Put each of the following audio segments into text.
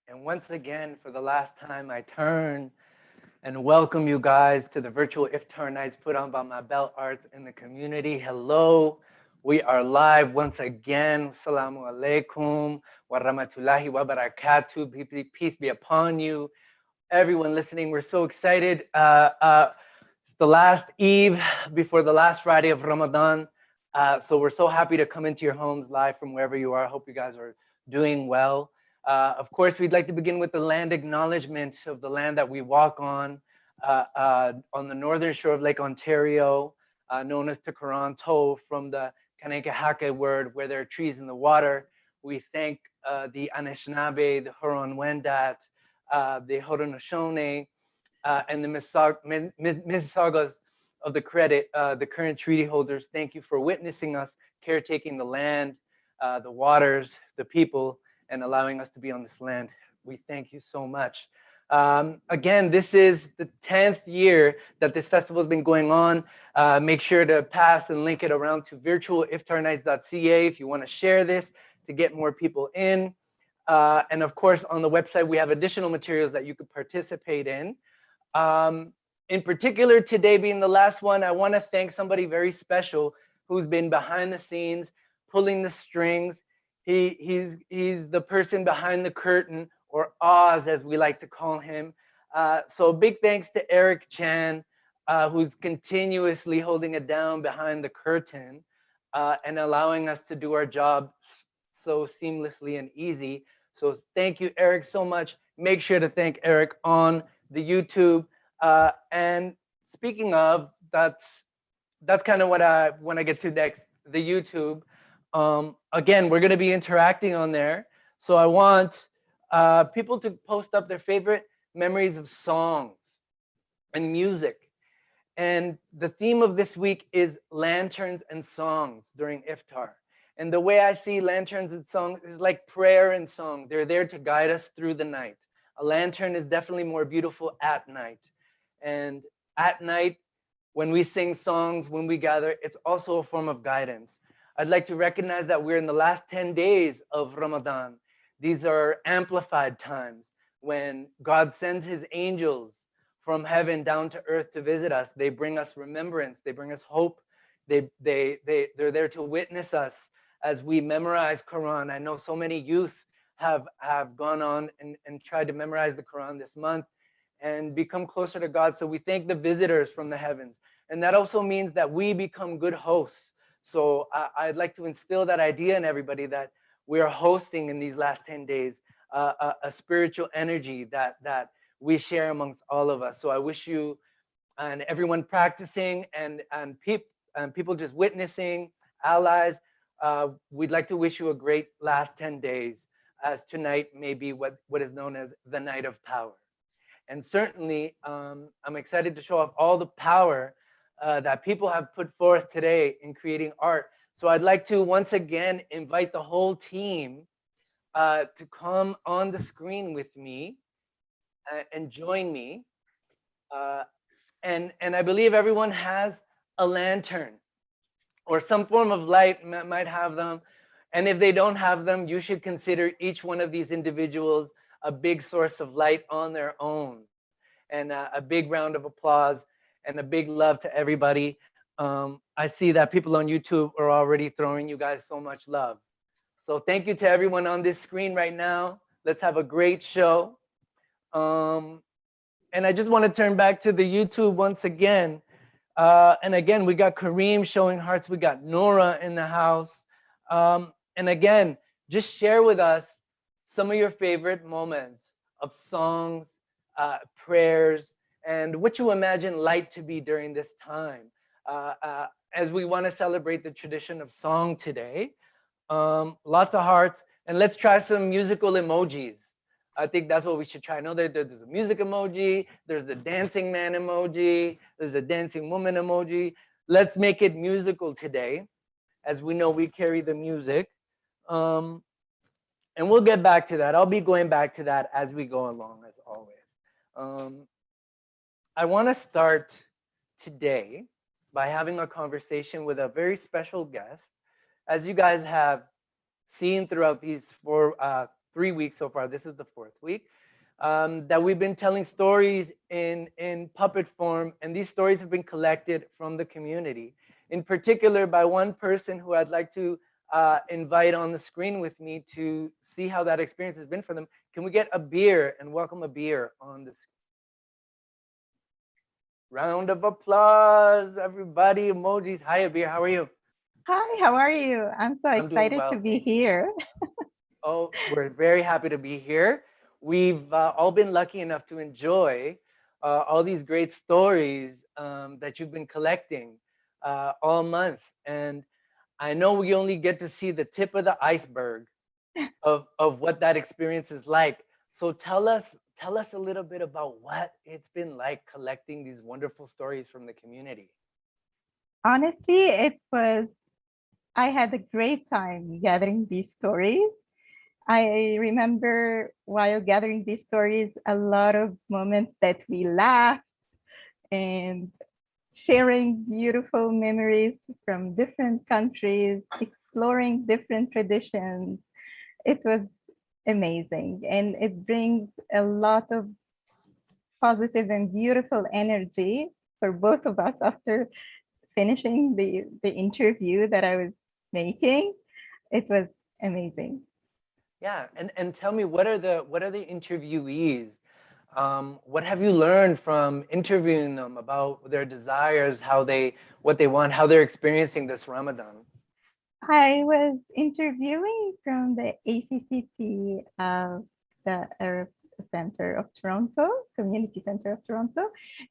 And once again, for the last time, I turn and welcome you guys to the virtual Iftar nights put on by Mabellearts in the community. Hello, we are live once again. Assalamu alaikum wa rahmatullahi wa barakatuh. Peace be upon you. Everyone listening, we're so excited. It's the last Eve before the last Friday of Ramadan. So we're so happy to come into your homes live from wherever you are. I hope you guys are doing well. Of course, we'd like to begin with the land acknowledgement of the land that we walk on the northern shore of Lake Ontario, known as Toronto, from the Kanenkehake word, where there are trees in the water. We thank the Anishinaabe, the Huron-Wendat, the Haudenosaunee, and the Mississaugas of the credit, the current treaty holders. Thank you for witnessing us, caretaking the land, the waters, the people, and allowing us to be on this land. We thank you so much. Again, this is the 10th year that this festival has been going on. Make sure to pass and link it around to Virtualiftarnights.ca if you want to share this to get more people in. And of course, on the website, we have additional materials that you could participate in. In particular, today being the last one, I want to thank somebody very special who's been behind the scenes, pulling the strings. He's the person behind the curtain, or Oz, as we like to call him. So big thanks to Eric Chan, who's continuously holding it down behind the curtain and allowing us to do our job so seamlessly and easy. So thank you, Eric, so much. Make sure to thank Eric on the YouTube. And speaking of, that's kind of what I want to get to next, the YouTube. Again, we're going to be interacting on there. So I want people to post up their favorite memories of songs and music. And the theme of this week is lanterns and songs during Iftar. And the way I see lanterns and songs is like prayer and song. They're there to guide us through the night. A lantern is definitely more beautiful at night. And at night, when we sing songs, when we gather, it's also a form of guidance. I'd like to recognize that we're in the last 10 days of Ramadan. These are amplified times when God sends his angels from heaven down to earth to visit us. They bring us remembrance. They bring us hope. They're there to witness us as we memorize Quran. I know so many youth have gone on and tried to memorize the Quran this month and become closer to God. So we thank the visitors from the heavens. And that also means that we become good hosts. So I'd like to instill that idea in everybody that we are hosting in these last 10 days a spiritual energy that we share amongst all of us. So I wish you and everyone practicing and people just witnessing, allies, we'd like to wish you a great last 10 days, as tonight may be what is known as the night of power. And certainly, I'm excited to show off all the power that people have put forth today in creating art. So I'd like to once again invite the whole team to come on the screen with me and join me. And I believe everyone has a lantern or some form of light, might have them. And if they don't have them, you should consider each one of these individuals a big source of light on their own. And a big round of applause and a big love to everybody. I see that people on YouTube are already throwing you guys so much love. So thank you to everyone on this screen right now. Let's have a great show. And I just want to turn back to the YouTube once again. And again, we got Kareem showing hearts. We got Nora in the house. And again, just share with us some of your favorite moments of songs, prayers, and what you imagine light to be during this time. As we want to celebrate the tradition of song today, lots of hearts, and let's try some musical emojis. I think that's what we should try. I know there's a music emoji, there's the dancing man emoji, there's a dancing woman emoji. Let's make it musical today, as we know we carry the music. And we'll get back to that. I'll be going back to that as we go along, as always. I want to start today by having a conversation with a very special guest. As you guys have seen throughout these 3 weeks so far. This is the 4th week. That we've been telling stories in puppet form, and these stories have been collected from the community, in particular by one person who I'd like to invite on the screen with me to see how that experience has been for them. Can we get a beer and welcome a beer on the screen? Round of applause, everybody. Emojis. Hi, Abir. How are you? Hi, how are you? I'm so doing excited well, to be thank you. here. Oh, we're very happy to be here. We've all been lucky enough to enjoy all these great stories that you've been collecting all month. And I know we only get to see the tip of the iceberg of what that experience is like. So tell us a little bit about what it's been like collecting these wonderful stories from the community. Honestly, I had a great time gathering these stories. I remember while gathering these stories, a lot of moments that we laughed and sharing beautiful memories from different countries, exploring different traditions. It was amazing, and it brings a lot of positive and beautiful energy for both of us after finishing the interview that I was making. It was amazing. Yeah, and tell me, what are the interviewees? What have you learned from interviewing them about their desires, what they want, how they're experiencing this Ramadan? I was interviewing from the ACCT, the Arab Center of Toronto, Community Center of Toronto,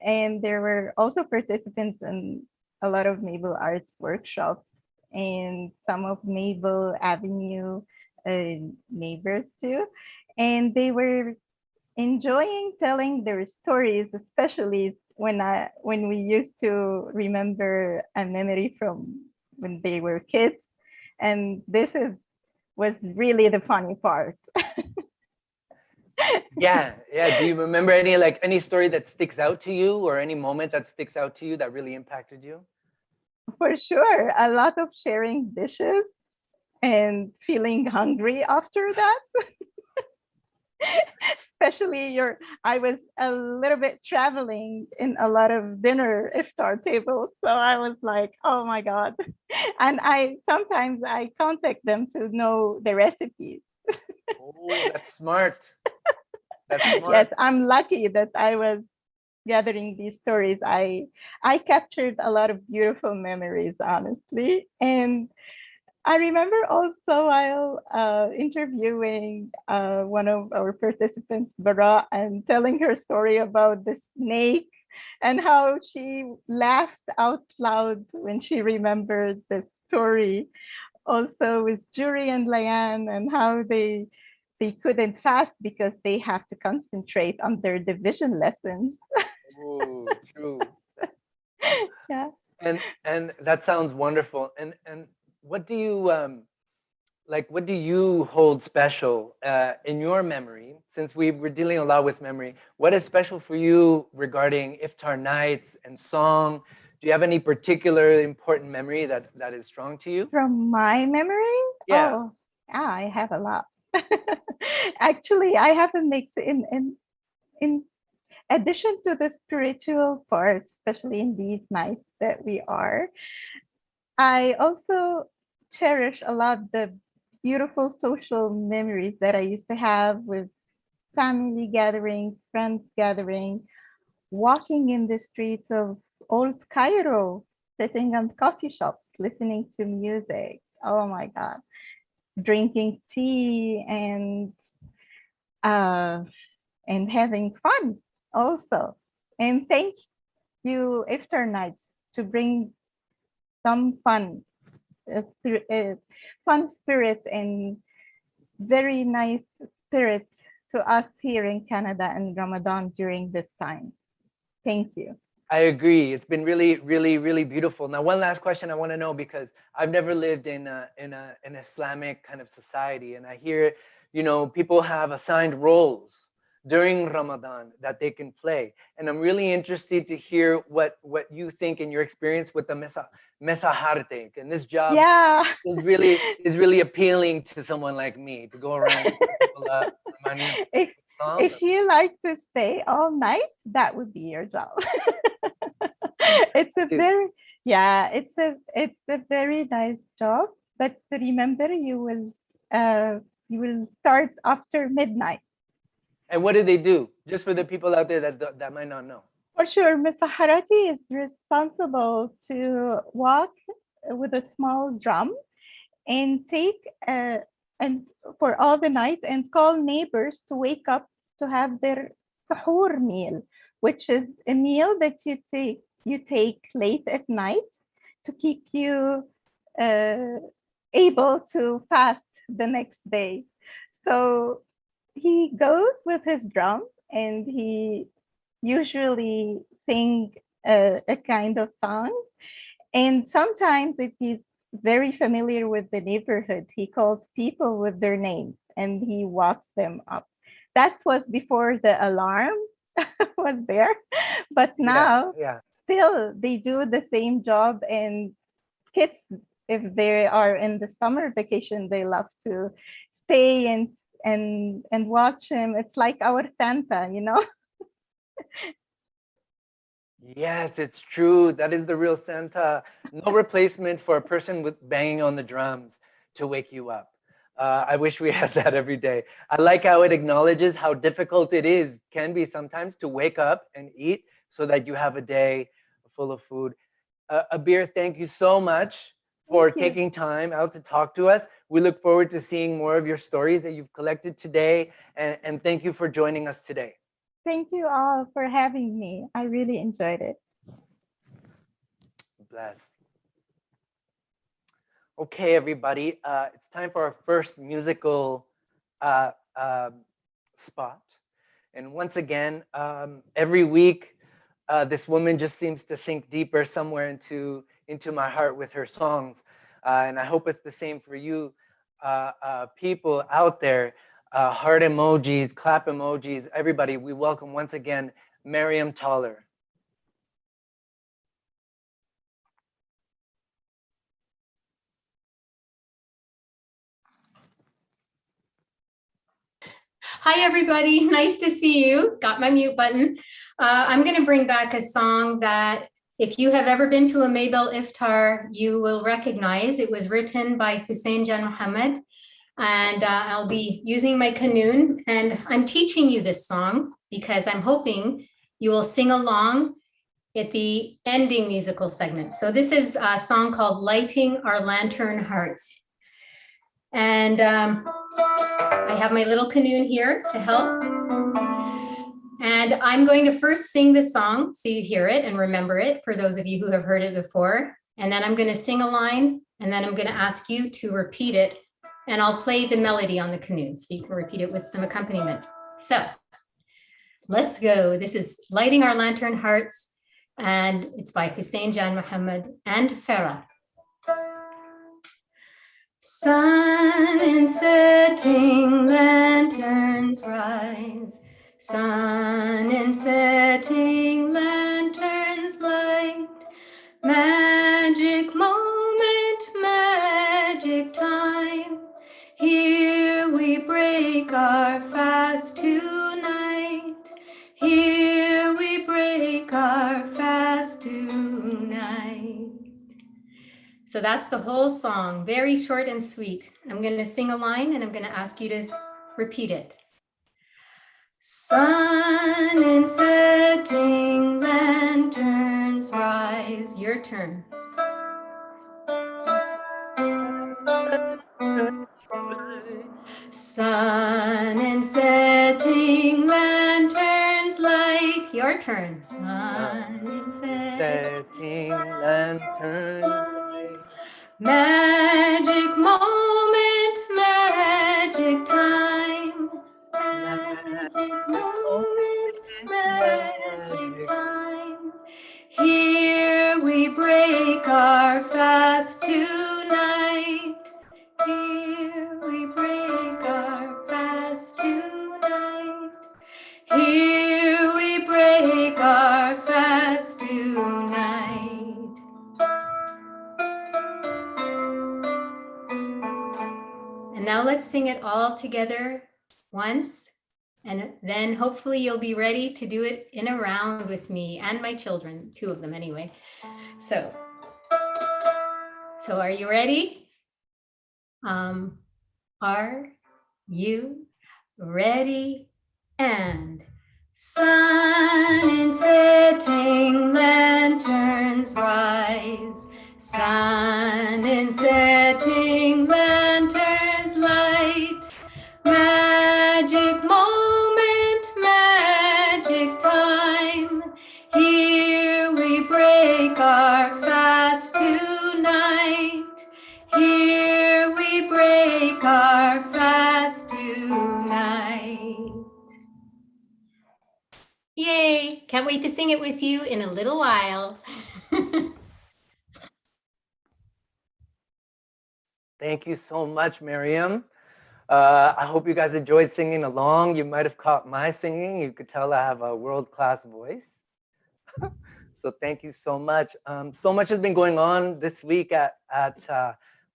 and there were also participants in a lot of Mabel Arts workshops and some of Mabel Avenue neighbors too. And they were enjoying telling their stories, especially when we used to remember a memory from when they were kids. And was really the funny part. Yeah, yeah. Do you remember any story that sticks out to you, or any moment that sticks out to you that really impacted you? For sure, a lot of sharing dishes and feeling hungry after that. Especially I was a little bit traveling in a lot of dinner iftar tables, so I was like, oh my god. And I sometimes I contact them to know the recipes. Oh, that's smart. That's Yes, smart. I'm lucky that I was gathering these stories. I captured a lot of beautiful memories, honestly. And I remember also while interviewing one of our participants, Bara, and telling her story about the snake and how she laughed out loud when she remembered the story. Also with Jury and Layan, and how they couldn't fast because they have to concentrate on their division lessons. Oh, true. Yeah. And that sounds wonderful. And what do you what do you hold special in your memory? Since we're dealing a lot with memory, what is special for you regarding iftar nights and song? Do you have any particular important memory that is strong to you? From my memory, Yeah. I have a lot. Actually, I have a mix in addition to the spiritual part, especially in these nights that we are. I also cherish a lot the beautiful social memories that I used to have with family gatherings, friends gathering, walking in the streets of old Cairo, sitting on coffee shops, listening to music. Oh my God. Drinking tea uh, and having fun also. And thank you, Iftar Nights, to bring some fun spirit and very nice spirit to us here in Canada and Ramadan during this time. Thank you. I agree. It's been really, really, really beautiful. Now, one last question I want to know, because I've never lived in an Islamic kind of society, and I hear, people have assigned roles during Ramadan that they can play. And I'm really interested to hear what you think in your experience with the Mesaharte. And this job Yeah. is really appealing to someone like me, to go around waking people up, reminding them if of songs. if you like to stay all night, that would be your job. It's a very, yeah, it's a very nice job. But remember, you will start after midnight. And what do they do? Just for the people out there that might not know. For sure, Mr. Harati is responsible to walk with a small drum and take and for all the night and call neighbors to wake up to have their sahur meal, which is a meal that you take late at night to keep you able to fast the next day. So he goes with his drum and he usually sing a kind of song. And sometimes if he's very familiar with the neighborhood, he calls people with their names and he walks them up. That was before the alarm was there. But now still they do the same job, and kids, if they are in the summer vacation, they love to stay and watch him. It's like our Santa, you know. Yes, it's true. That is the real Santa. No replacement for a person with banging on the drums to wake you up. I wish we had that every day. I like how it acknowledges how difficult it can be sometimes to wake up and eat so that you have a day full of food. Abir, thank you so much for taking time out to talk to us. We look forward to seeing more of your stories that you've collected today. And thank you for joining us today. Thank you all for having me. I really enjoyed it. Bless. Okay, everybody, it's time for our first musical spot. And once again, every week, this woman just seems to sink deeper somewhere into my heart with her songs. And I hope it's the same for you people out there. Heart emojis, clap emojis, everybody, we welcome once again Maryem Tollar. Hi, everybody. Nice to see you. Got my mute button. I'm going to bring back a song that if you have ever been to a Mabel Iftar, you will recognize. It was written by Hussein Jan Muhammad. And I'll be using my canoe. And I'm teaching you this song because I'm hoping you will sing along at the ending musical segment. So this is a song called Lighting Our Lantern Hearts. And I have my little canoe here to help. And I'm going to first sing the song so you hear it and remember it for those of you who have heard it before. And then I'm going to sing a line, and then I'm going to ask you to repeat it. And I'll play the melody on the canoe so you can repeat it with some accompaniment. So let's go. This is Lighting Our Lantern Hearts, and it's by Hussein Jan Muhammad and Farah. Sun and setting, lanterns rise. Sun and setting, lanterns light. Magic moment, magic time. Here we break our fast tonight. Here we break our fast tonight. So that's the whole song, very short and sweet. I'm going to sing a line and I'm going to ask you to repeat it. Sun and setting, lanterns rise. Your turn. Sun and setting, lanterns light. Your turn. Sun and setting, lanterns light. Magic moment, magic time. Magic moment, magic time. Here we break our fast tonight. Here we break our fast tonight. sing it all together once, and then hopefully you'll be ready to do it in a round with me and my children, 2 of them anyway. So are you ready? Are you ready? And sun in setting, lanterns rise. Sun in setting, lanterns light. Magic moment, magic time. Here we break our fast tonight. Here we break our fast tonight. Yay! Can't wait to sing it with you in a little while. Thank you so much, Maryem. I hope you guys enjoyed singing along. You might have caught my singing. You could tell I have a world-class voice. So thank you so much. So much has been going on this week at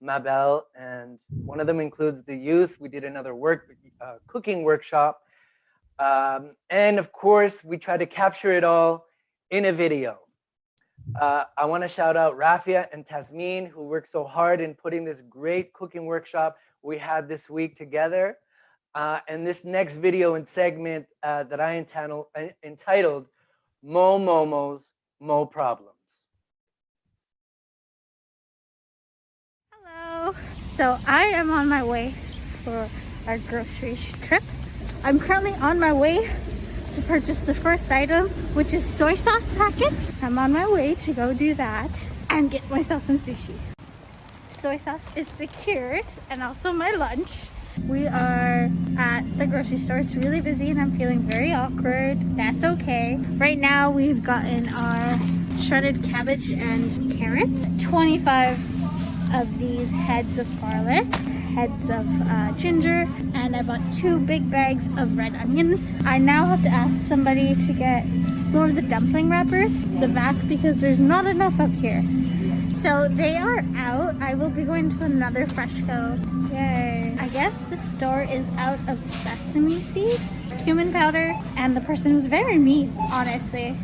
Mabel, and one of them includes the youth. We did another cooking workshop. And of course, we tried to capture it all in a video. I want to shout out Rafia and Tasmin, who worked so hard in putting this great cooking workshop we had this week together. And this next video and segment that I entitled Mo Momos, Mo Problems. Hello. So I am on my way for our grocery trip. I'm currently on my way to purchase the first item, which is soy sauce packets. I'm on my way to go do that and get myself some sushi. Soy sauce is secured, and also my lunch. We are at the grocery store. It's really busy and I'm feeling very awkward. That's okay. Right now we've gotten our shredded cabbage and carrots, 25 of these heads of garlic, heads of ginger, and I bought 2 big bags of red onions. I now have to ask somebody to get more of the dumpling wrappers, the back, because there's not enough up here. So they are out. I will be going to another Freshco. Yay. I guess the store is out of sesame seeds, cumin powder, and the person was very mean, honestly.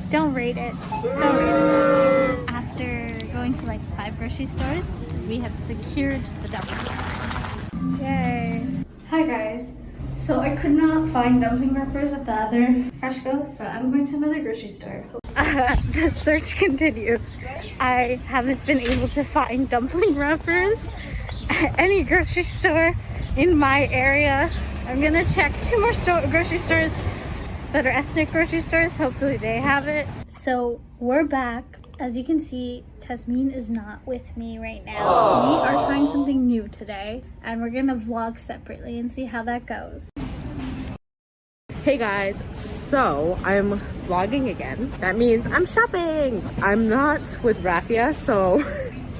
Don't rate it. Don't rate it. After going to like 5 grocery stores, we have secured the dumpling wrappers. Yay. Hi guys. So I could not find dumpling wrappers at the other Freshco, so I'm going to another grocery store. The search continues. I haven't been able to find dumpling wrappers at any grocery store in my area. I'm gonna check 2 more grocery stores that are ethnic grocery stores. Hopefully they have it. So we're back. As you can see, Tasmin is not with me right now. We are trying something new today, and we're gonna vlog separately and see how that goes. Hey guys, so I'm vlogging again. That means I'm shopping. I'm not with Rafia, so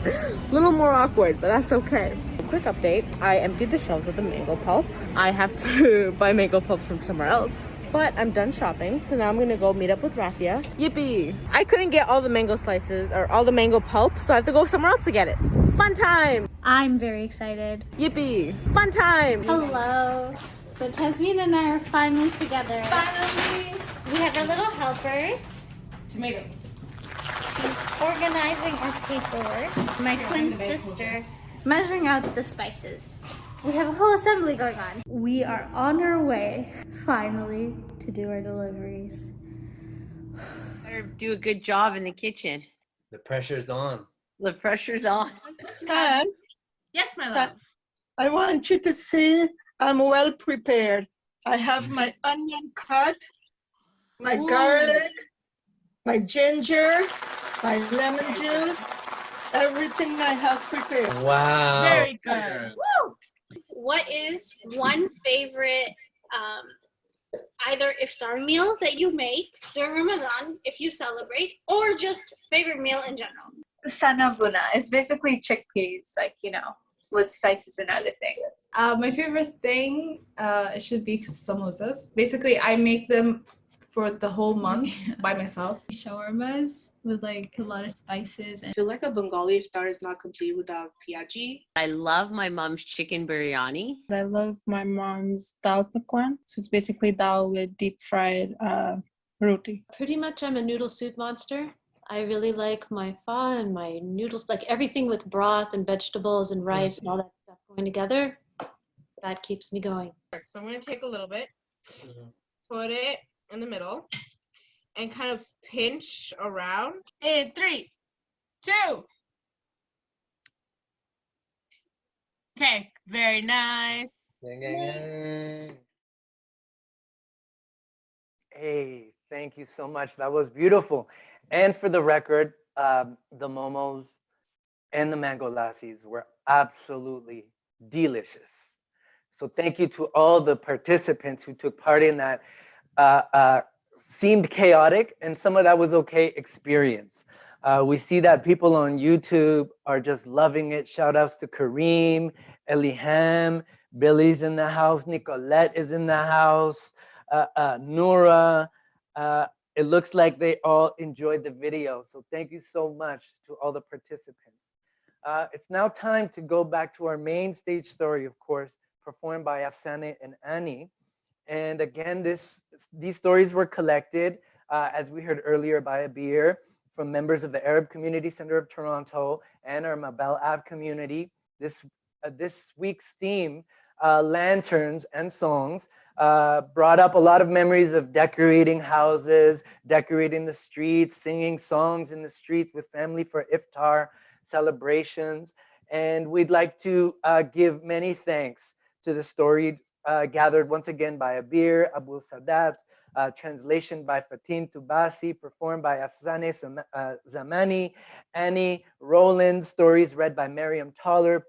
a little more awkward, but that's okay. Quick update, I emptied the shelves of the mango pulp. I have to buy mango pulps from somewhere else, but I'm done shopping, so now I'm gonna go meet up with Rafia. Yippee! I couldn't get all the mango slices or all the mango pulp, so I have to go somewhere else to get it. Fun time! I'm very excited. Yippee! Fun time! Hello. So Tasmin and I are finally together. Finally! We have our little helpers. Tomato. She's organizing our paperwork. My twin sister measuring out the spices. We have a whole assembly going on. We are on our way, finally, to do our deliveries. Better do a good job in the kitchen. The pressure's on. The pressure's on. Stan, Yes, my love. I want you to see I'm well prepared. I have my onion cut, my garlic, my ginger, my lemon juice, everything I have prepared. Wow. Very good. Woo! What is one favorite either iftar meal that you make during Ramadan if you celebrate, or just favorite meal in general? Sana buna. It's basically chickpeas, like, you know, with spices and other things. My favorite thing, it should be samosas. Basically, I make them for the whole month by myself. Shawarmas with like a lot of spices. I feel like a Bengali iftar is not complete without piaji. I love my mom's chicken biryani. I love my mom's dal pakwan. So it's basically dal with deep fried roti. Pretty much I'm a noodle soup monster. I really like my pho and my noodles, like everything with broth and vegetables and rice and all that stuff going together. That keeps me going. So I'm going to take a little bit, put it in the middle, and kind of pinch around. In 3, 2. Okay, very nice. Hey, thank you so much. That was beautiful. And for the record, the momos and the mango lassis were absolutely delicious. So thank you to all the participants who took part in that seemed chaotic, and some of that was okay experience. We see that people on YouTube are just loving it. Shout outs to Kareem, Eliham, Billy's in the house, Nicolette is in the house, Noura. It looks like they all enjoyed the video. So thank you so much to all the participants. It's now time to go back to our main stage story, of course, performed by Afsaneh and Annie. And again, these stories were collected, as we heard earlier, by Abir, from members of the Arab Community Center of Toronto and our Mabellearts community. This week's theme, lanterns and songs, brought up a lot of memories of decorating houses, decorating the streets, singing songs in the streets with family for Iftar celebrations. And we'd like to give many thanks to the story gathered once again by Abir, Abu Sadat, translation by Fatin Tubasi, performed by Afsaneh, Zamani, Annie, Rollins, stories read by Maryem Tollar,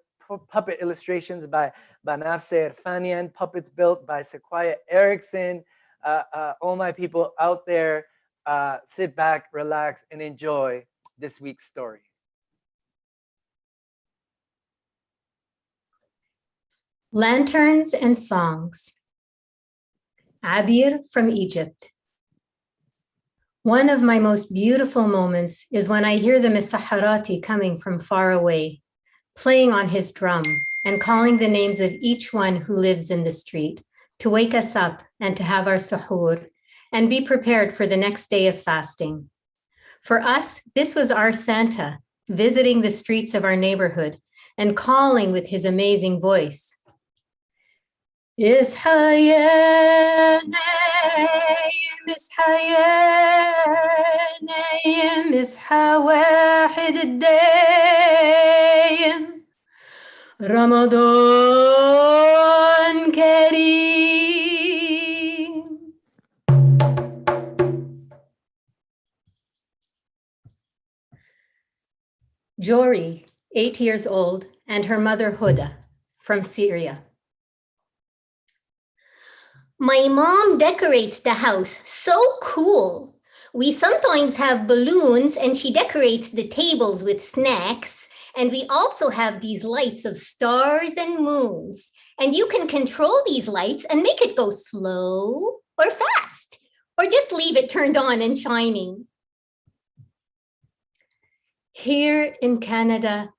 puppet illustrations by Banafse Irfanian, puppets built by Sequoia Erickson. All my people out there, sit back, relax, and enjoy this week's story. Lanterns and Songs. Abir from Egypt. One of my most beautiful moments is when I hear the Misaharati coming from far away, playing on his drum and calling the names of each one who lives in the street to wake us up and to have our suhoor and be prepared for the next day of fasting. For us, this was our Santa visiting the streets of our neighborhood and calling with his amazing voice. اصحى يا نايم اصحى يا نايم اصحى واحد الدايم رمضان كريم. Jory, 8 years old, and her mother Huda from Syria. My mom decorates the house so cool. We sometimes have balloons and she decorates the tables with snacks. And we also have these lights of stars and moons. And you can control these lights and make it go slow or fast, or just leave it turned on and shining. Here in Canada,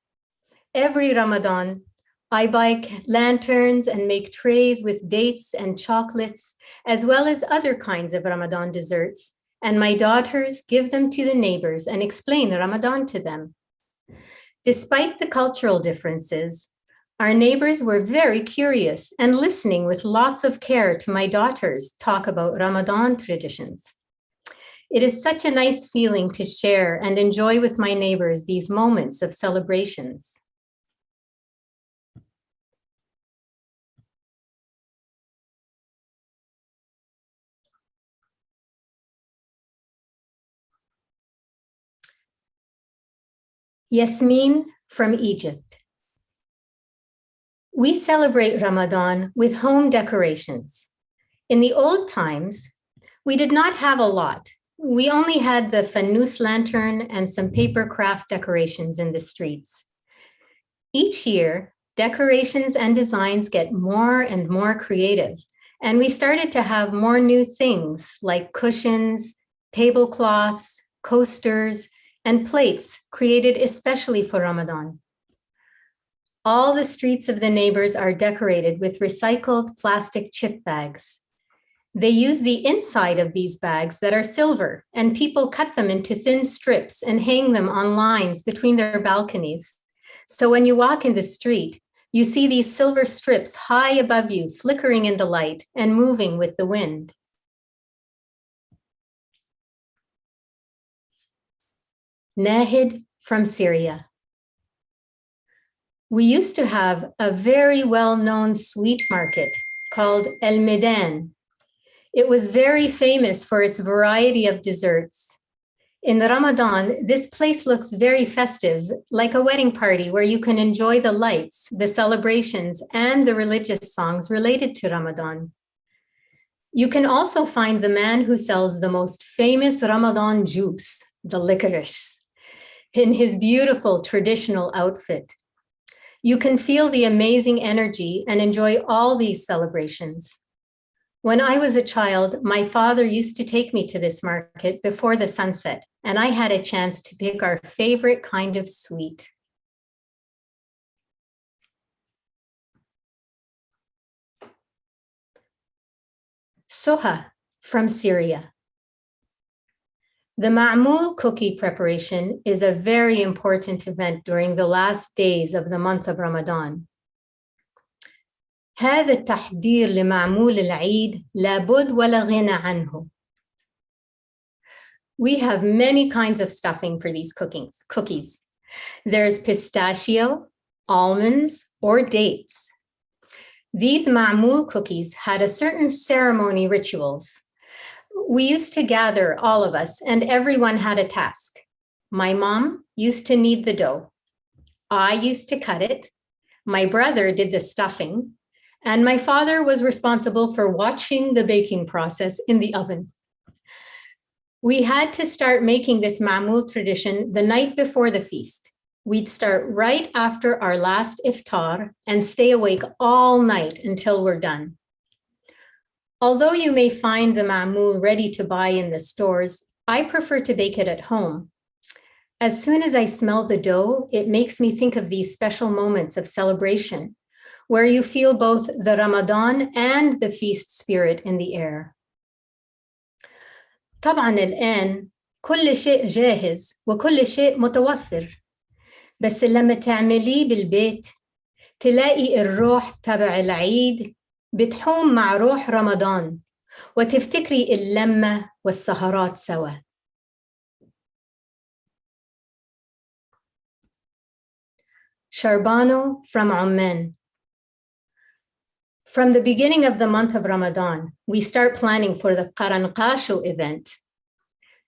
every Ramadan, I buy lanterns and make trays with dates and chocolates, as well as other kinds of Ramadan desserts. And my daughters give them to the neighbors and explain Ramadan to them. Despite the cultural differences, our neighbors were very curious and listening with lots of care to my daughters talk about Ramadan traditions. It is such a nice feeling to share and enjoy with my neighbors these moments of celebrations. Yasmin from Egypt. We celebrate Ramadan with home decorations. In the old times, we did not have a lot. We only had the fanus lantern and some paper craft decorations in the streets. Each year, decorations and designs get more and more creative, And we started to have more new things like cushions, tablecloths, coasters, and plates created especially for Ramadan. All the streets of the neighbors are decorated with recycled plastic chip bags. They use the inside of these bags that are silver, and people cut them into thin strips and hang them on lines between their balconies. So when you walk in the street, you see these silver strips high above you, flickering in the light and moving with the wind. Nahid from Syria. We used to have a very well-known sweet market called El Medan. It was very famous for its variety of desserts. In Ramadan, this place looks very festive, like a wedding party where you can enjoy the lights, the celebrations, and the religious songs related to Ramadan. You can also find the man who sells the most famous Ramadan juice, the licorice, in his beautiful traditional outfit. You can feel the amazing energy and enjoy all these celebrations. When I was a child, my father used to take me to this market before the sunset, and I had a chance to pick our favorite kind of sweet. Soha from Syria. The Ma'moul cookie preparation is a very important event during the last days of the month of Ramadan. هذا التحضير لمعمول العيد لابد ولا غنى عنه. We have many kinds of stuffing for these cookies. There's pistachio, almonds, or dates. These ma'moul cookies had a certain ceremony rituals. We used to gather, all of us, and everyone had a task. My mom used to knead the dough. I used to cut it. My brother did the stuffing. And my father was responsible for watching the baking process in the oven. We had to start making this ma'moul tradition the night before the feast. We'd start right after our last iftar and stay awake all night until we're done. Although you may find the ma'moul ready to buy in the stores, I prefer to bake it at home. As soon as I smell the dough, it makes me think of these special moments of celebration, where you feel both the Ramadan and the feast spirit in the air. طبعاً الآن كل شيء جاهز وكل شيء متوفر، بس لما تعمليه بالبيت تلاقي الروح تبع العيد بتحوم مع روح رمضان وتفتكري اللمة والسهرات سوا. Sharbano from Oman. From the beginning of the month of Ramadan, we start planning for the Qaranqashu event.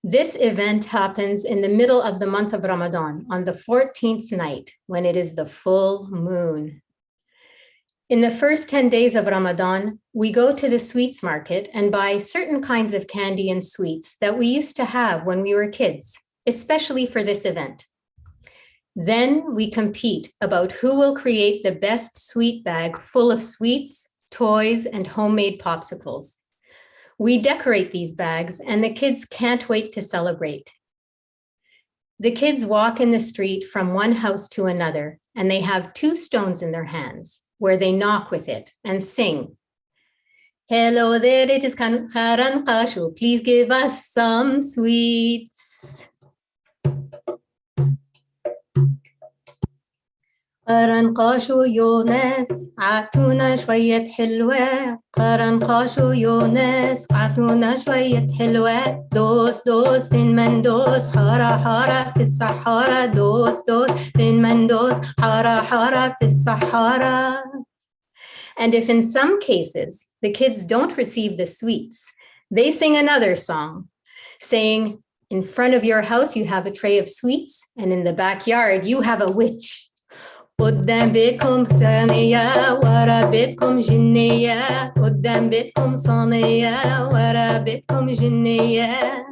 This event happens in the middle of the month of Ramadan on the 14th night when it is the full moon. In the first 10 days of Ramadan, we go to the sweets market and buy certain kinds of candy and sweets that we used to have when we were kids, especially for this event. Then we compete about who will create the best sweet bag full of sweets, toys, and homemade popsicles. We decorate these bags and the kids can't wait to celebrate. The kids walk in the street from one house to another and they have 2 stones in their hands where they knock with it and sing. Hello there, it is Qaranqashu. Please give us some sweets. قرنقاشو يونس عطونا شوية حلوة قرنقاشو يونس عطونا شوية حلوة دوس دوس فين مندوس حارة حارة في الصحارى دوس دوس فين مندوس حارة حارة في الصحارى. And if in some cases the kids don't receive the sweets, they sing another song saying, in front of your house you have a tray of sweets and in the backyard you have a witch. قدام بيتكم ثانية ورا بيتكم جنية قدام بيتكم صينية ورا بيتكم جنية.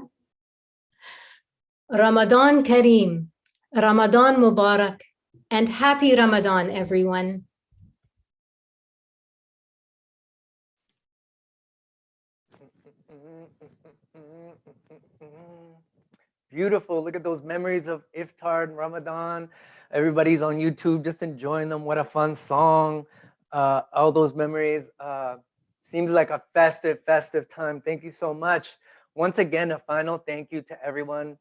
Ramadan Kareem, Ramadan Mubarak, and happy Ramadan, everyone. Beautiful. Look at those memories of Iftar and Ramadan. Everybody's on YouTube just enjoying them. What a fun song. All those memories. Seems like a festive time. Thank you so much. Once again, a final thank you to everyone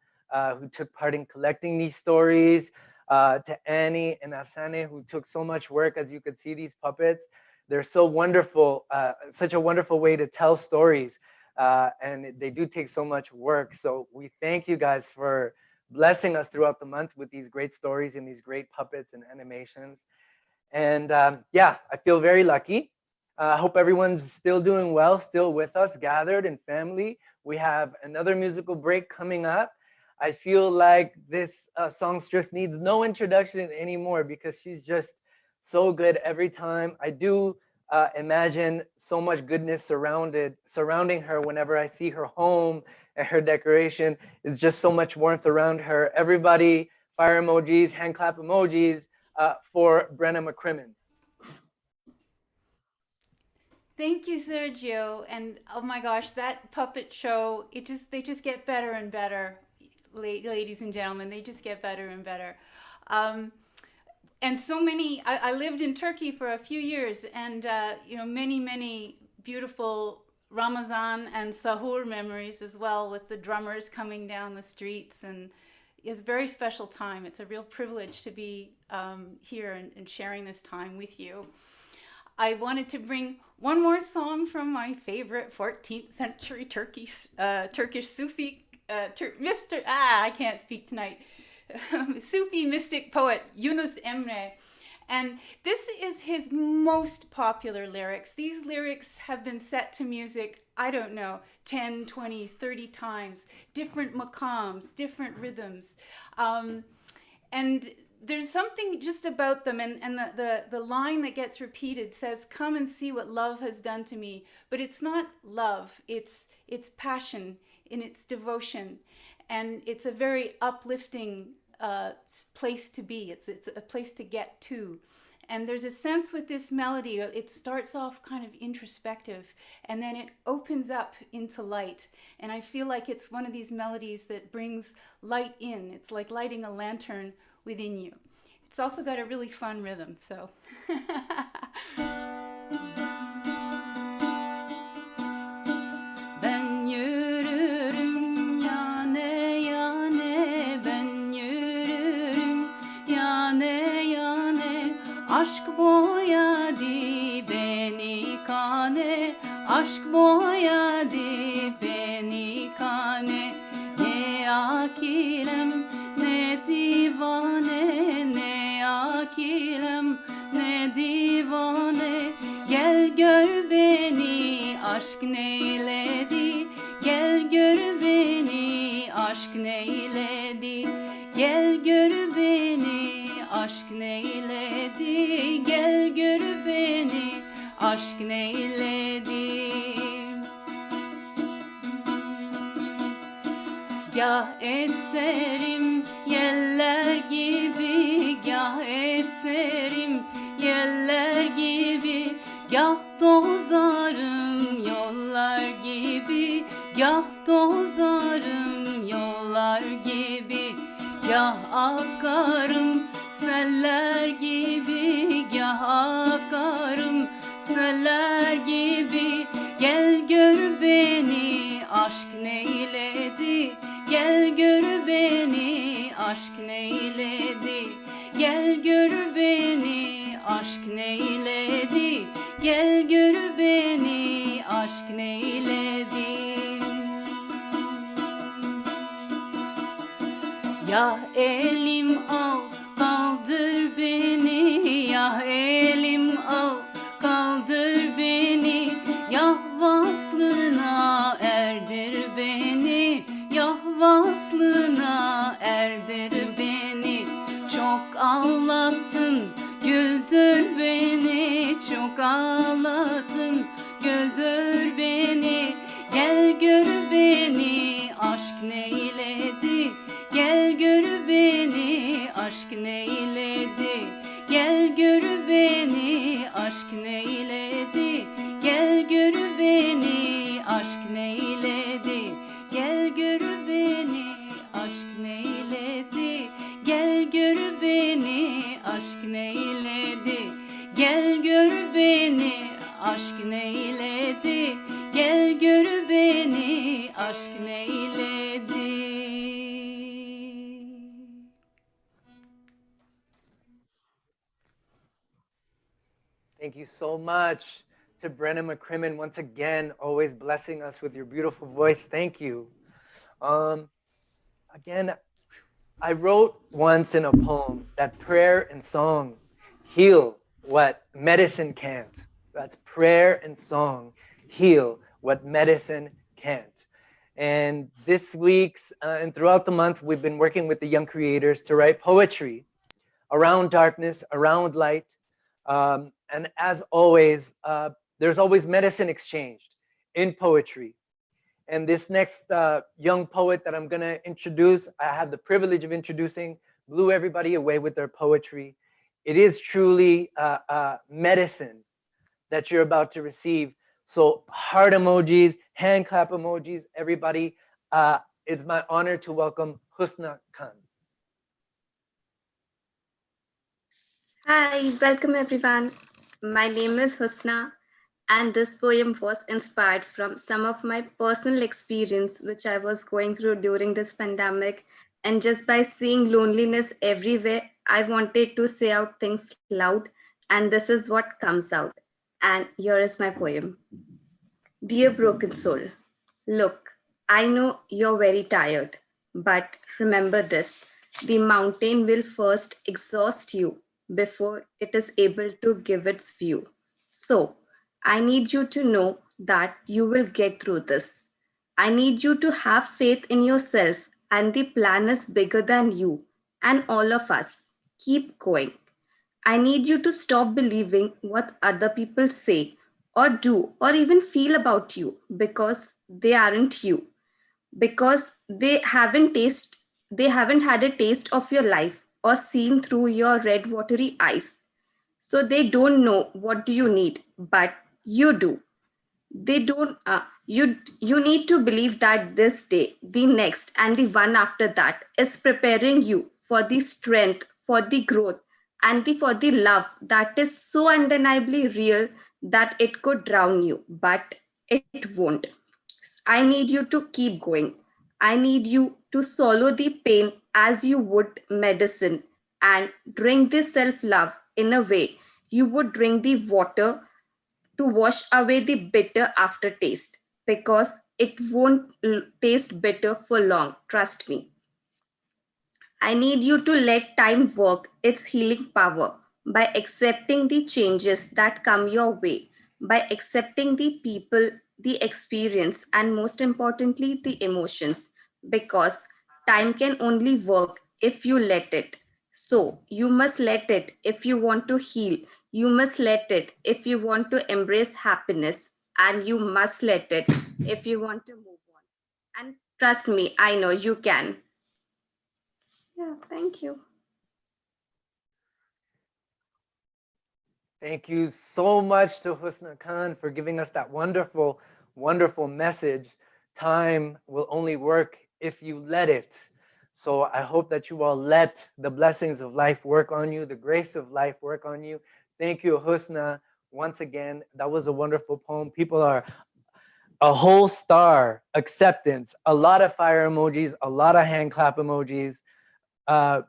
who took part in collecting these stories, to Annie and Afsaneh, who took so much work. As you could see, these puppets, they're so wonderful, such a wonderful way to tell stories. And they do take so much work. So we thank you guys for blessing us throughout the month with these great stories and these great puppets and animations. And yeah, I feel very lucky. I hope everyone's still doing well, still with us, gathered in family. We have another musical break coming up. I feel like this songstress needs no introduction anymore because she's just so good every time. I do imagine so much goodness surrounding her whenever I see her home, and her decoration is just so much warmth around her. Everybody, fire emojis, hand clap emojis for Brenna MacCrimmon. Thank you, Sergio. And oh my gosh, that puppet show, they just get better and better, ladies and gentlemen. They just get better and better. And so many, I lived in Turkey for a few years, and you know, many beautiful Ramadan and Sahur memories as well, with the drummers coming down the streets. And it's a very special time. It's a real privilege to be here and sharing this time with you. I wanted to bring one more song from my favorite 14th century Turkish Sufi, I can't speak tonight, Sufi mystic poet Yunus Emre. And this is his most popular lyrics. These lyrics have been set to music, I don't know, 10, 20, 30 times, different maqams, different rhythms. And there's something just about them, and the line that gets repeated says, "Come and see what love has done to me." But it's not love, it's passion, and it's devotion. And it's a very uplifting place to be. It's a place to get to. And there's a sense with this melody, it starts off kind of introspective, and then it opens up into light. And I feel like it's one of these melodies that brings light in. It's like lighting a lantern within you. It's also got a really fun rhythm, so. Ben yürürüm yane yane, ben yürürüm yane yane, aşk boyadı beni kane, aşk boyadı beni kane, ne akilem ne divane, ne akilem ne divane, gel gör beni aşk neyledi, gel gör beni aşk neyledi, gel gör beni aşk neyledi, gel gör beni aşk neyledi. Gah eserim yeller gibi, gah eserim yeller gibi, gah dozarım yollar gibi, gah dozarım yollar gibi, gah akarım seller gibi, gah akarım seller gibi, gel gör beni aşk neyledi, gel gör beni aşk neyledi, gel gör beni aşk neyledi, gel gör beni aşk neyledi. Ya elim al kaldır beni, ya elim al kaldır beni, ya vaslına erdir beni, ya vaslına erdir beni. Çok ağlattın, güldür beni, çok ağlattın, güldür beni, gel gör beni aşk neyledi, gel gör beni neyledi? Gel gör beni, aşk neyledi? Thank you so much to Brenna MacCrimmon once again, always blessing us with your beautiful voice. Thank you. Again, I wrote once in a poem that prayer and song heal what medicine can't. That's prayer and song heal what medicine can't. And this week's and throughout the month, we've been working with the young creators to write poetry around darkness, around light. And as always, there's always medicine exchanged in poetry. And this next young poet that I'm gonna introduce, I have the privilege of introducing, blew everybody away with their poetry. It is truly medicine that you're about to receive. So heart emojis, hand clap emojis, everybody. It's my honor to welcome Husna Khan. Hi, welcome everyone. My name is Husna, and this poem was inspired from some of my personal experience which I was going through during this pandemic. And just by seeing loneliness everywhere, I wanted to say out things loud, and this is what comes out. And here is my poem. Dear broken soul, look, I know you're very tired, but remember this, the mountain will first exhaust you before it is able to give its view. So, I need you to know that you will get through this. I need you to have faith in yourself, and the plan is bigger than you and all of us. Keep going. I need you to stop believing what other people say or do or even feel about you because they aren't you, because they haven't had a taste of your life or seen through your red watery eyes. So they don't know what do you need, but you do. They don't you need to believe that this day, the next, and the one after that is preparing you for the strength, for the growth, and for the love that is so undeniably real that it could drown you, but it won't. I need you to keep going. I need you to swallow the pain as you would medicine and drink the self-love in a way you would drink the water to wash away the bitter aftertaste, because it won't taste bitter for long, trust me. I need you to let time work its healing power by accepting the changes that come your way, by accepting the people, the experience, and most importantly, the emotions, because time can only work if you let it. So you must let it if you want to heal. You must let it if you want to embrace happiness, and you must let it if you want to move on. And trust me, I know you can. Yeah, thank you. Thank you so much to Husna Khan for giving us that wonderful, wonderful message. Time will only work if you let it. So I hope that you all let the blessings of life work on you, the grace of life work on you. Thank you, Husna. Once again, that was a wonderful poem. People are a whole star, acceptance, a lot of fire emojis, a lot of hand clap emojis.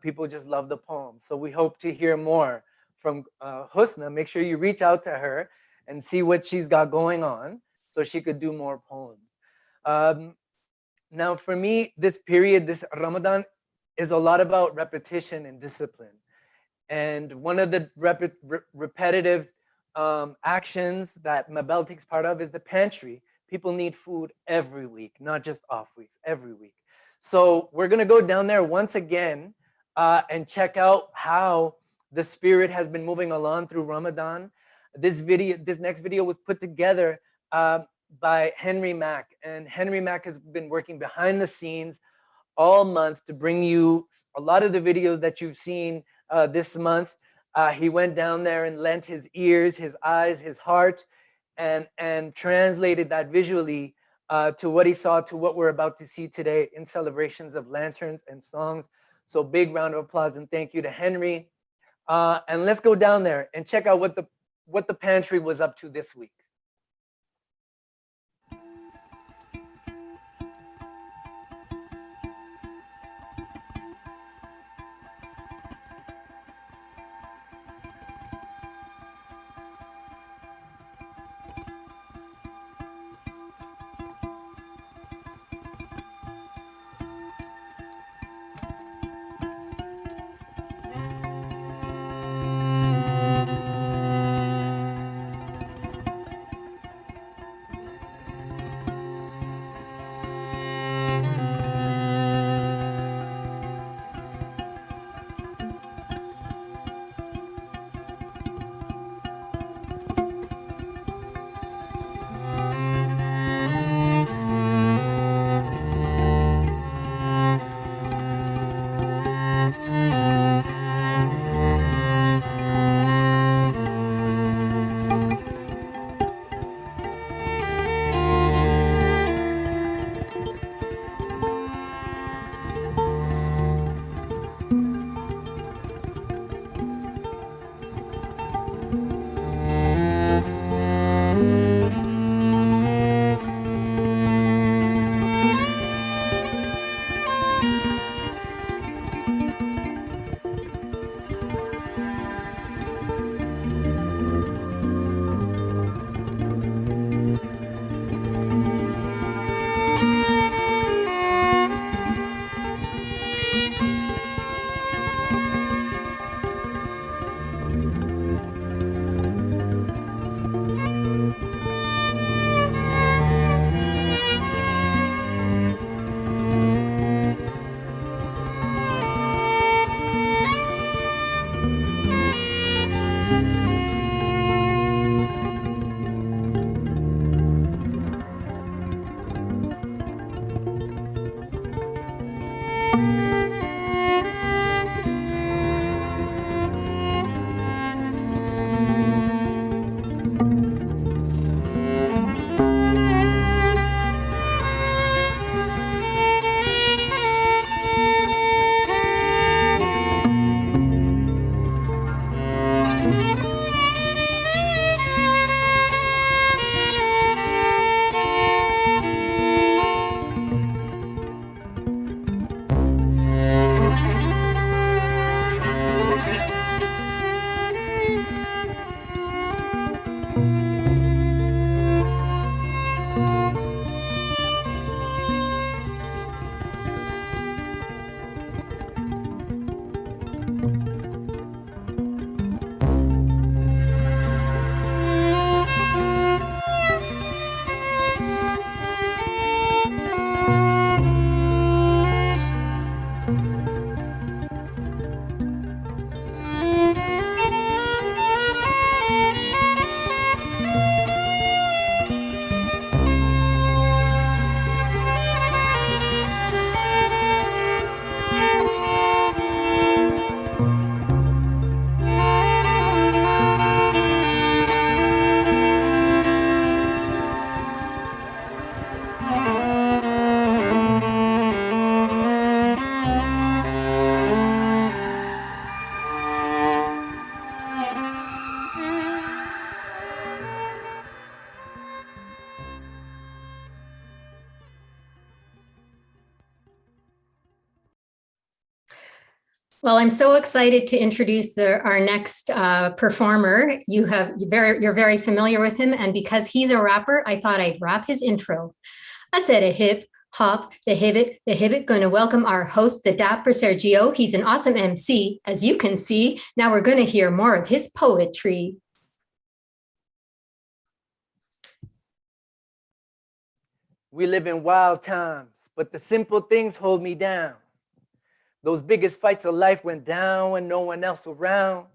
People just love the poem. So we hope to hear more from Husna. Make sure you reach out to her and see what she's got going on so she could do more poems. Now for me, this period, this Ramadan, is a lot about repetition and discipline. And one of the repetitive actions that Mabel takes part of is the pantry. People need food every week, not just off weeks, every week. So we're gonna go down there once again and check out how the spirit has been moving along through Ramadan. This next video was put together by Henry Mack, and Henry Mack has been working behind the scenes all month to bring you a lot of the videos that you've seen this month. He went down there and lent his ears, his eyes, his heart, and translated that visually to what he saw, to what we're about to see today in celebrations of lanterns and songs. So big round of applause and thank you to Henry. And let's go down there and check out what the pantry was up to this week. Well, I'm so excited to introduce our next performer. You're very familiar with him, and because he's a rapper, I thought I'd rap his intro. I said a hip hop, the hibbit. Going to welcome our host, the dapper Sergio. He's an awesome MC, as you can see. Now we're going to hear more of his poetry. We live in wild times, but the simple things hold me down. Those biggest fights of life went down when no one else around.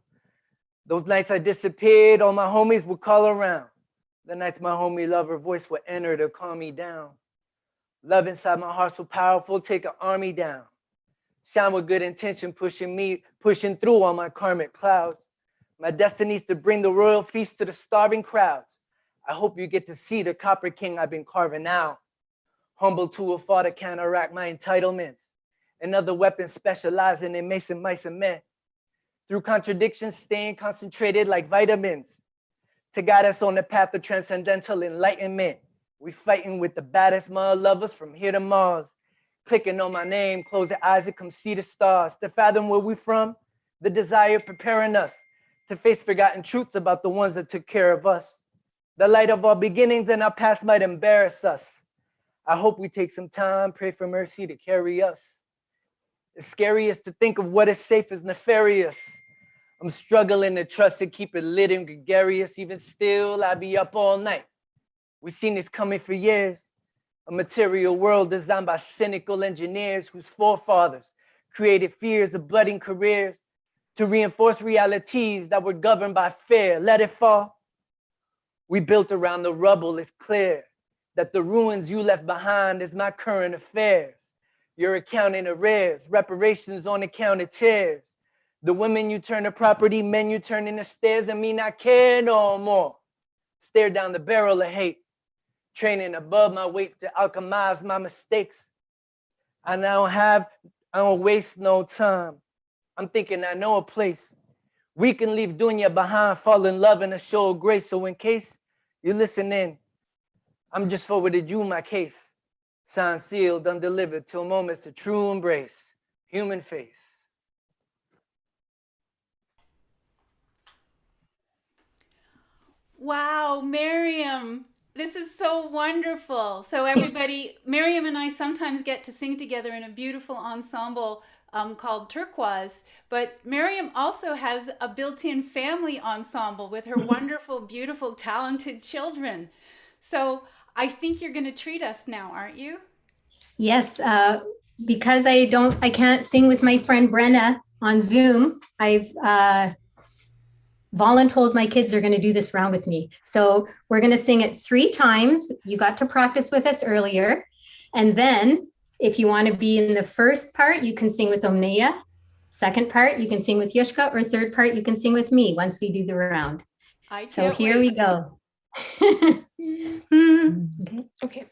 Those nights I disappeared, all my homies would call around. The nights my homie lover voice would enter to calm me down. Love inside my heart so powerful, take an army down. Shine with good intention, pushing through all my karmic clouds. My destiny's to bring the royal feast to the starving crowds. I hope you get to see the copper king I've been carving out. Humble to a fall to counteract my entitlements. Another weapon specializing in mason, mice, and men. Through contradictions, staying concentrated like vitamins. To guide us on the path of transcendental enlightenment. We fighting with the baddest mother lovers from here to Mars. Clicking on my name, close your eyes and come see the stars. To fathom where we from, the desire preparing us. To face forgotten truths about the ones that took care of us. The light of our beginnings and our past might embarrass us. I hope we take some time, pray for mercy to carry us. It's scariest to think of what is safe is nefarious. I'm struggling to trust and keep it lit and gregarious. Even still, I be up all night. We've seen this coming for years. A material world designed by cynical engineers whose forefathers created fears of budding careers to reinforce realities that were governed by fear. Let it fall. We built around the rubble. It's clear that the ruins you left behind is my current affairs. Your account in arrears, reparations on account of tears. The women you turn to property, men you turn into stairs, and me not care no more. Stare down the barrel of hate, training above my weight to alchemize my mistakes. I don't waste no time. I'm thinking I know a place we can leave dunya behind, fall in love in a show of grace. So in case you listen in, I'm just forwarded you my case. Signed, sealed, undelivered, till moments of true embrace. Human face. Wow, Maryem, this is so wonderful. So everybody, Maryem and I sometimes get to sing together in a beautiful ensemble called Turkwaz, but Maryem also has a built-in family ensemble with her wonderful, beautiful, talented children. So I think you're going to treat us now, aren't you? Yes, because I can't sing with my friend Brenna on Zoom. I've voluntold my kids they're going to do this round with me. So we're going to sing it 3 times. You got to practice with us earlier. And then if you want to be in the first part, you can sing with Omneya. Second part, you can sing with Yushka, or third part, you can sing with me once we do the round. So here we go. Okay.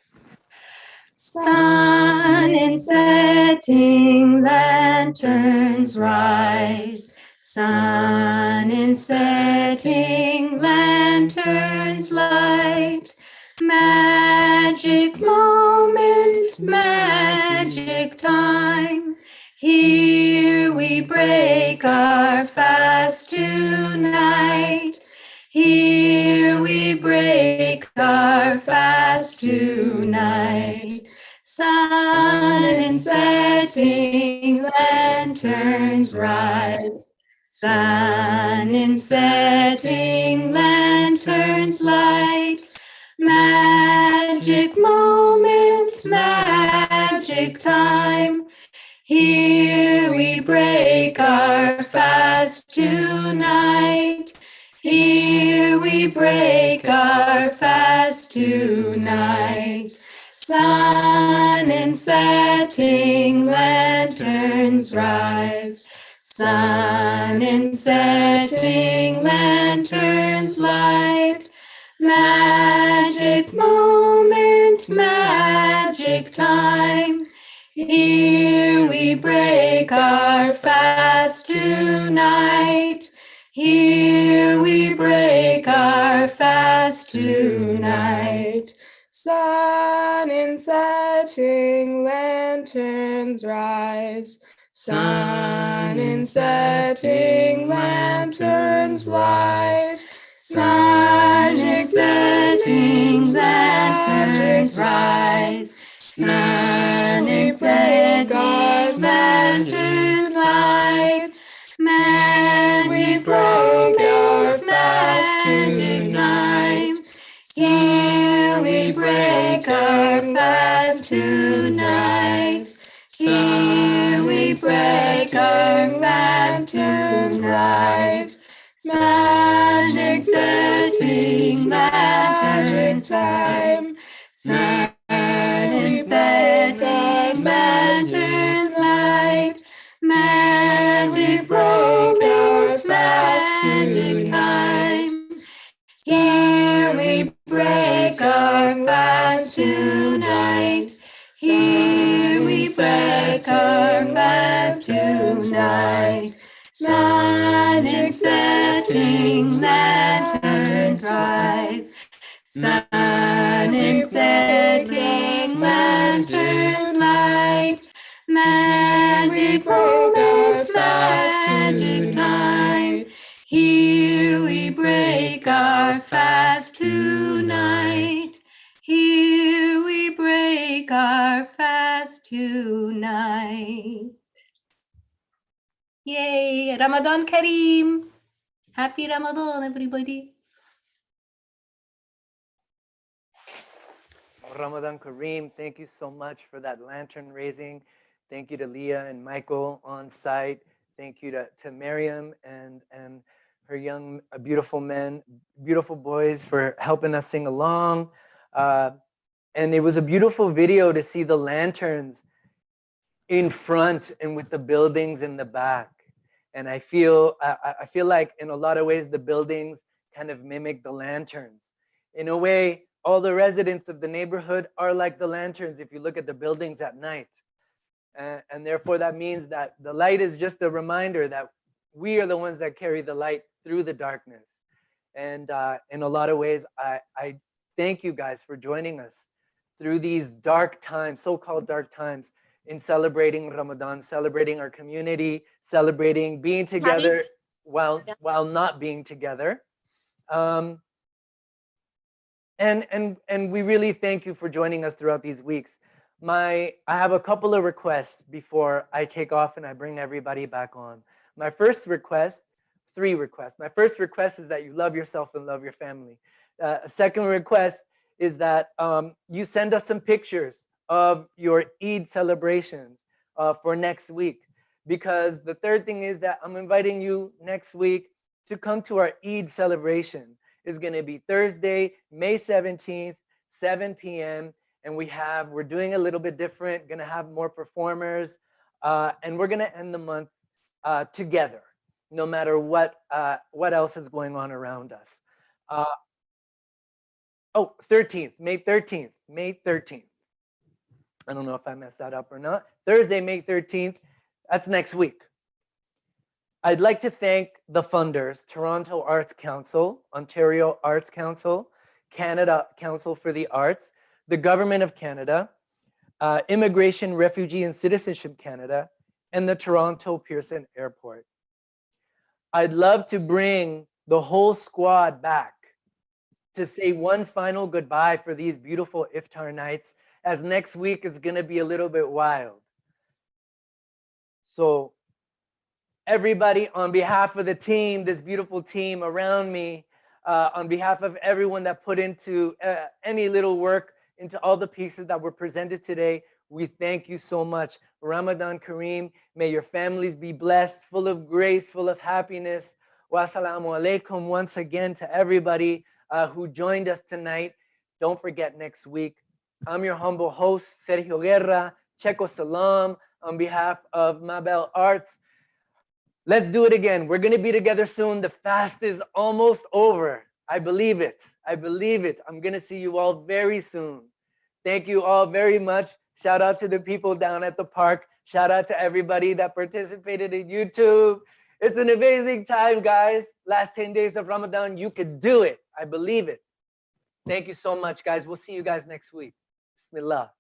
Sun is setting, lanterns rise. Sun in setting, lanterns light. Magic moment, magic time. Here we break our fast tonight. Here we break our fast tonight. Sun in setting, lanterns rise. Sun in setting, lanterns light. Magic moment, magic time. Here we break our fast tonight. Here we break our fast tonight. Sun in setting, lanterns rise. Sun in setting, lanterns light. Magic moment, magic time. Here we break our fast tonight. Here we break our fast tonight. Sun in setting, lanterns rise. Sun in setting, lanterns light. Magic setting, lanterns rise. Magic setting, lanterns light. Magic break our fast tonight. Here we break our fast tonight. Here we break our fast tonight. Magic setting, lantern time. Magic setting, lanterns light. Magic break our fast tonight. Here we break our fast tonight. Here we break our fast tonight. Magic setting, lanterns rise. Magic setting, lanterns light. Magic break our fast tonight. Here we break our fast tonight. Here we break our fast tonight. Yay! Ramadan Kareem! Happy Ramadan, everybody! Ramadan Kareem, thank you so much for that lantern raising. Thank you to Leah and Michael on site. Thank you to Maryem and her young, beautiful men, beautiful boys for helping us sing along. And it was a beautiful video to see the lanterns in front and with the buildings in the back. And I feel like in a lot of ways, the buildings kind of mimic the lanterns. In a way, all the residents of the neighborhood are like the lanterns if you look at the buildings at night. And therefore, that means that the light is just a reminder that we are the ones that carry the light through the darkness. And in a lot of ways, I thank you guys for joining us through these dark times, so-called dark times, in celebrating Ramadan, celebrating our community, celebrating being together while not being together. And we really thank you for joining us throughout these weeks. I have a couple of requests before I take off and I bring everybody back on. My first request, 3 requests. My first request is that you love yourself and love your family. Second request is that you send us some pictures of your Eid celebrations for next week. Because the third thing is that I'm inviting you next week to come to our Eid celebration. It's gonna be Thursday, May 17th, 7 p.m. And we're doing a little bit different, gonna have more performers, and we're gonna end the month together, no matter what else is going on around us. 13th, May 13th, May 13th. I don't know if I messed that up or not. Thursday, May 13th, that's next week. I'd like to thank the funders, Toronto Arts Council, Ontario Arts Council, Canada Council for the Arts, the Government of Canada, Immigration, Refugee and Citizenship Canada, and the Toronto Pearson Airport. I'd love to bring the whole squad back to say one final goodbye for these beautiful Iftar nights, as next week is gonna be a little bit wild. So everybody, on behalf of the team, this beautiful team around me, on behalf of everyone that put into any little work into all the pieces that were presented today, we thank you so much. Ramadan Kareem, may your families be blessed, full of grace, full of happiness. Wassalamu alaikum once again to everybody who joined us tonight. Don't forget next week. I'm your humble host, Sergio Guerra, Checo Salam, on behalf of Mabel Arts. Let's do it again. We're gonna be together soon. The fast is almost over. I believe it. I believe it. I'm gonna see you all very soon. Thank you all very much. Shout out to the people down at the park. Shout out to everybody that participated in YouTube. It's an amazing time, guys. Last 10 days of Ramadan, you could do it. I believe it. Thank you so much, guys. We'll see you guys next week. Bismillah.